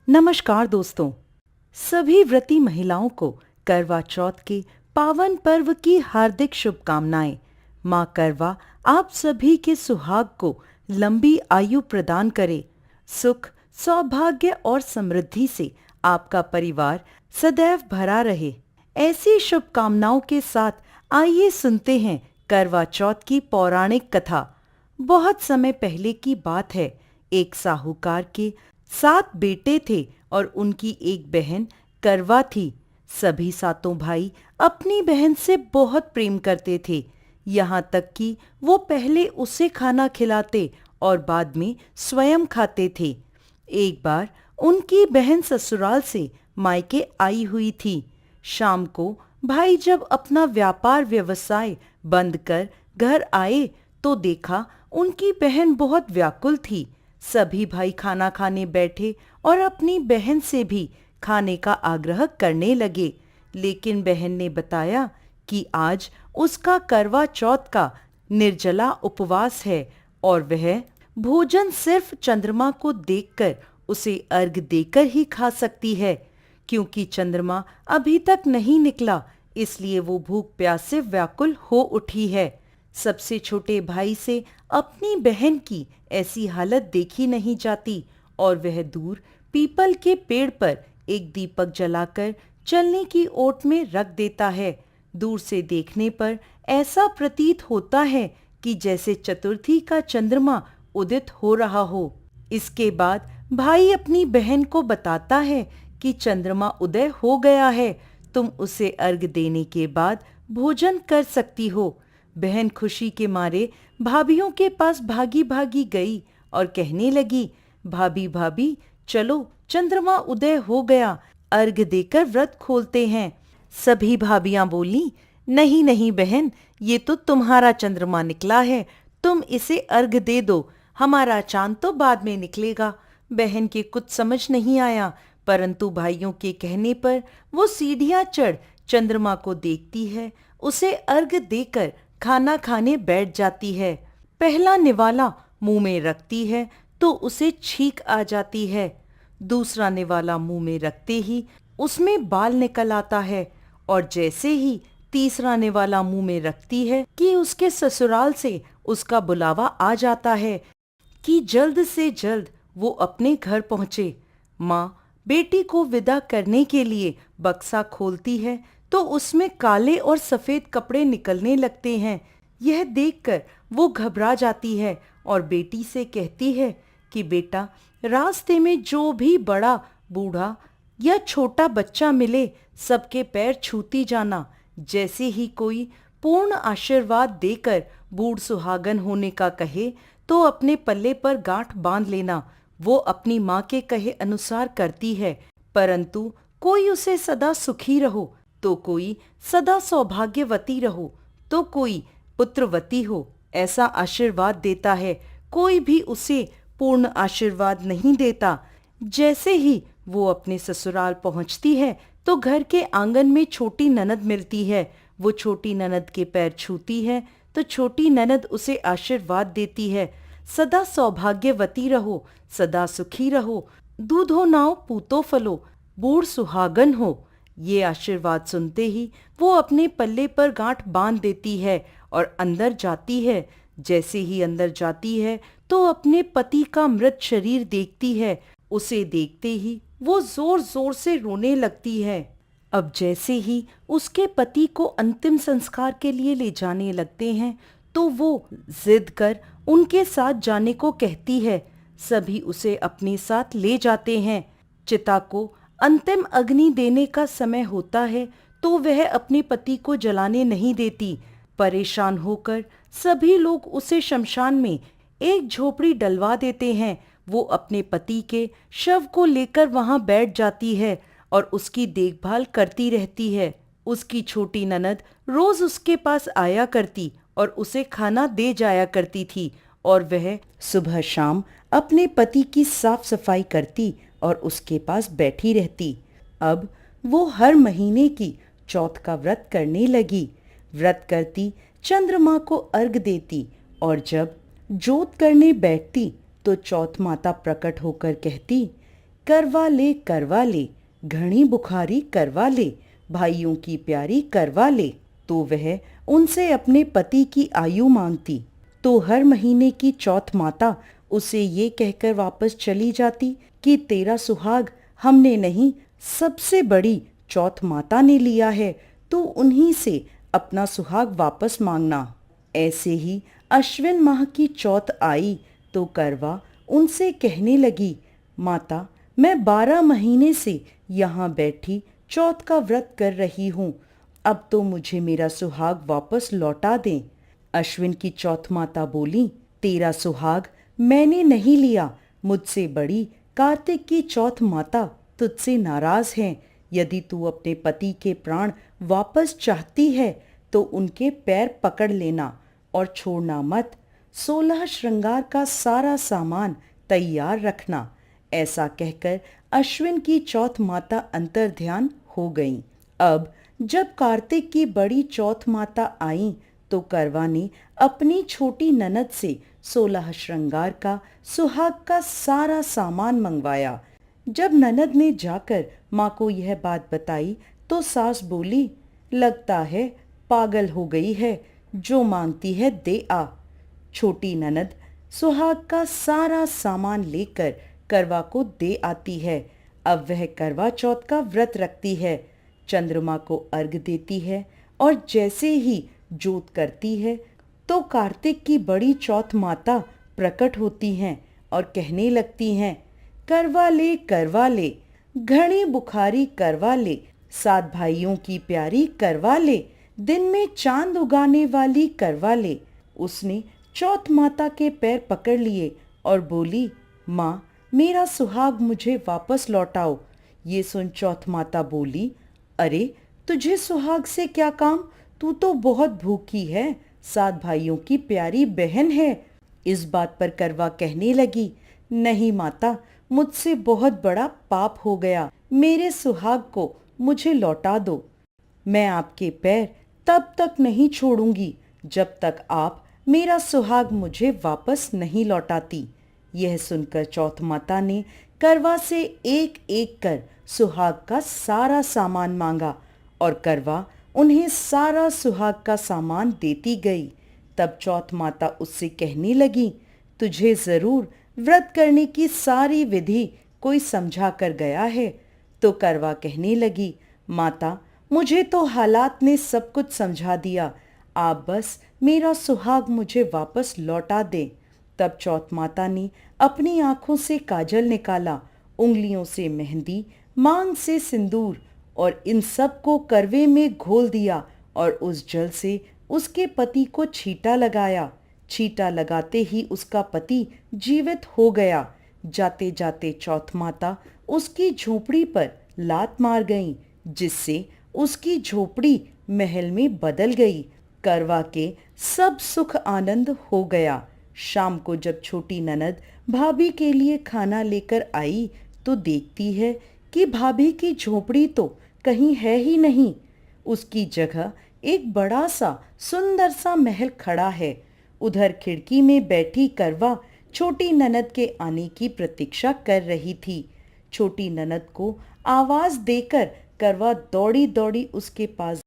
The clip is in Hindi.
नमस्कार दोस्तों। सभी व्रती महिलाओं को करवा चौथ के पावन पर्व की हार्दिक शुभकामनाएं। माँ करवा आप सभी के सुहाग को लंबी आयु प्रदान करे। सुख, सौभाग्य और समृद्धि से आपका परिवार सदैव भरा रहे। ऐसी शुभकामनाओं के साथ आइए सुनते हैं करवा चौथ की पौराणिक कथा। बहुत समय पहले की बात है। एक साहूकार के 7 बेटे थे और उनकी एक बहन करवा थी। सभी सातों भाई अपनी बहन से बहुत प्रेम करते थे, यहाँ तक कि वो पहले उसे खाना खिलाते और बाद में स्वयं खाते थे। एक बार उनकी बहन ससुराल से मायके आई हुई थी। शाम को भाई जब अपना व्यापार व्यवसाय बंद कर घर आए तो देखा उनकी बहन बहुत व्याकुल थी। सभी भाई खाना खाने बैठे और अपनी बहन से भी खाने का आग्रह करने लगे, लेकिन बहन ने बताया कि आज उसका करवा चौथ का निर्जला उपवास है और वह भोजन सिर्फ चंद्रमा को देखकर उसे अर्घ देकर ही खा सकती है। क्योंकि चंद्रमा अभी तक नहीं निकला, इसलिए वो भूख प्यास से व्याकुल हो उठी है। सबसे छोटे भाई से अपनी बहन की ऐसी हालत देखी नहीं जाती और वह दूर पीपल के पेड़ पर एक दीपक जलाकर चलने की ओट में रख देता है। दूर से देखने पर ऐसा प्रतीत होता है कि जैसे चतुर्थी का चंद्रमा उदित हो रहा हो। इसके बाद भाई अपनी बहन को बताता है कि चंद्रमा उदय हो गया है, तुम उसे अर्घ देने के बाद भोजन कर सकती हो। बहन खुशी के मारे भाभीियों के पास भागी भागी गई और कहने लगी, भाभी भाभी चलो, चंद्रमा उदय हो गया, अर्घ देकर व्रत खोलते हैं। सभी भाभियां बोली, नहीं नहीं बहन, ये तो तुम्हारा चंद्रमा निकला है, तुम इसे अर्घ दे दो, हमारा चांद तो बाद में निकलेगा। बहन के कुछ समझ नहीं आया, परंतु भाइयों के कहने पर वो सीढ़ियां चढ़ चंद्रमा को देखती है, उसे अर्घ देकर खाना खाने बैठ जाती है। पहला निवाला मुंह में रखती है तो उसे छींक आ जाती है। दूसरा निवाला मुंह में रखते ही उसमें बाल निकल आता है और जैसे ही तीसरा निवाला मुंह में रखती है कि उसके ससुराल से उसका बुलावा आ जाता है कि जल्द से जल्द वो अपने घर पहुंचे। माँ बेटी को विदा करने के लिए बक्सा खोलती है तो उसमें काले और सफेद कपड़े निकलने लगते हैं। यह देखकर वो घबरा जाती है और बेटी से कहती है कि बेटा, रास्ते में जो भी बड़ा, बूढ़ा या छोटा बच्चा मिले सबके पैर छूती जाना। जैसे ही कोई पूर्ण आशीर्वाद देकर बूढ़ सुहागन होने का कहे तो अपने पल्ले पर गांठ बांध लेना। वो अपनी माँ के कहे अनुसार करती है, परंतु कोई उसे सदा सुखी रहो तो कोई सदा सौभाग्यवती रहो तो कोई पुत्रवती हो ऐसा आशीर्वाद देता है। कोई भी उसे पूर्ण आशीर्वाद नहीं देता। जैसे ही वो अपने ससुराल पहुंचती है तो घर के आंगन में छोटी ननद मिलती है। वो छोटी ननद के पैर छूती है तो छोटी ननद उसे आशीर्वाद देती है, सदा सौभाग्यवती रहो, सदा सुखी रहो, दूधो नाव पूतो फलो, बूढ़ सुहागन हो। ये आशीर्वाद सुनते ही वो अपने पल्ले पर गांठ बांध देती है और अंदर जाती है। जैसे ही अंदर जाती है तो अपने पति का मृत शरीर देखती है। उसे देखते ही वो जोर जोर से रोने लगती है। अब जैसे ही उसके पति को अंतिम संस्कार के लिए ले जाने लगते हैं तो वो जिद कर उनके साथ जाने को कहती है। सभी उसे अपने साथ ले जाते हैं। चिता को अंतिम अग्नि देने का समय होता है तो वह अपने पति को जलाने नहीं देती। परेशान होकर सभी लोग उसे शमशान में एक झोपड़ी डलवा देते हैं। वो अपने पति के शव को लेकर वहां बैठ जाती है और उसकी देखभाल करती रहती है। उसकी छोटी ननद रोज उसके पास आया करती और उसे खाना दे जाया करती थी और वह सुबह शाम अपने पति की साफ सफाई करती और उसके पास बैठी रहती। अब वो हर महीने की चौथ का व्रत करने लगी। व्रत करती, चंद्रमा को अर्घ देती और जब जोत करने बैठती तो चौथ माता प्रकट होकर कहती, करवा ले, घनी बुखारी करवा ले, भाइयों की प्यारी करवा ले। तो वह उनसे अपने पति की आयु मांगती, तो हर महीने की चौथ माता उसे ये कहकर वापस चली जाती कि तेरा सुहाग हमने नहीं, सबसे बड़ी चौथ माता ने लिया है, तो उन्हीं से अपना सुहाग वापस मांगना। ऐसे ही अश्विन माह की चौथ आई तो करवा उनसे कहने लगी, माता मैं 12 महीने से यहाँ बैठी चौथ का व्रत कर रही हूँ, अब तो मुझे मेरा सुहाग वापस लौटा दें। अश्विन की चौथ माता बोली, तेरा सुहाग मैंने नहीं लिया, मुझसे बड़ी कार्तिक की चौथ माता तुझसे नाराज है। यदि तू अपने पति के प्राण वापस चाहती है तो उनके पैर पकड़ लेना और छोड़ना मत। 16 श्रृंगार का सारा सामान तैयार रखना। ऐसा कहकर अश्विन की चौथ माता अंतर्ध्यान हो गईं। अब जब कार्तिक की बड़ी चौथ माता आई तो करवा ने अपनी छोटी ननद से 16 श्रृंगार का सुहाग का सारा सामान मंगवाया। जब ननद ने जाकर माँ को यह बात बताई तो सास बोली, लगता है पागल हो गई है, जो मांगती है दे आ। छोटी ननद सुहाग का सारा सामान लेकर करवा को दे आती है। अब वह करवा चौथ का व्रत रखती है, चंद्रमा को अर्घ देती है और जैसे ही जोत करती है तो कार्तिक की बड़ी चौथ माता प्रकट होती हैं और कहने लगती हैं, करवा ले, घनी बुखारी करवा ले, 7 भाइयों की प्यारी करवा ले, दिन में चांद उगाने वाली करवा ले। उसने चौथ माता के पैर पकड़ लिए और बोली, माँ मेरा सुहाग मुझे वापस लौटाओ। ये सुन चौथ माता बोली, अरे तुझे सुहाग से क्या काम, तू तो बहुत भूखी है, 7 भाइयों की प्यारी बहन है। इस बात पर करवा कहने लगी, नहीं माता, मुझसे बहुत बड़ा पाप हो गया, मेरे सुहाग को मुझे लौटा दो। मैं आपके पैर तब तक नहीं छोड़ूंगी जब तक आप मेरा सुहाग मुझे वापस नहीं लौटाती। यह सुनकर चौथ माता ने करवा से एक एक कर सुहाग का सारा सामान मांगा और करवा उन्हें सारा सुहाग का सामान देती गई। तब चौथ माता उससे कहने लगी, तुझे जरूर व्रत करने की सारी विधि कोई समझा कर गया है। तो करवा कहने लगी, माता मुझे तो हालात ने सब कुछ समझा दिया, आप बस मेरा सुहाग मुझे वापस लौटा दें। तब चौथ माता ने अपनी आंखों से काजल निकाला, उंगलियों से मेहंदी, मांग से सिंदूर और इन सब को करवे में घोल दिया और उस जल से उसके पति को छींटा लगाया। छींटा लगाते ही उसका पति जीवित हो गया। जाते जाते चौथ माता उसकी झोपड़ी पर लात मार गईं, जिससे उसकी झोपड़ी महल में बदल गई। करवा के सब सुख आनंद हो गया। शाम को जब छोटी ननद भाभी के लिए खाना लेकर आई तो देखती है कि भाभी की झोपड़ी तो कहीं है ही नहीं, उसकी जगह एक बड़ा सा सुंदर सा महल खड़ा है। उधर खिड़की में बैठी करवा छोटी ननद के आने की प्रतीक्षा कर रही थी। छोटी ननद को आवाज देकर करवा दौड़ी दौड़ी उसके पास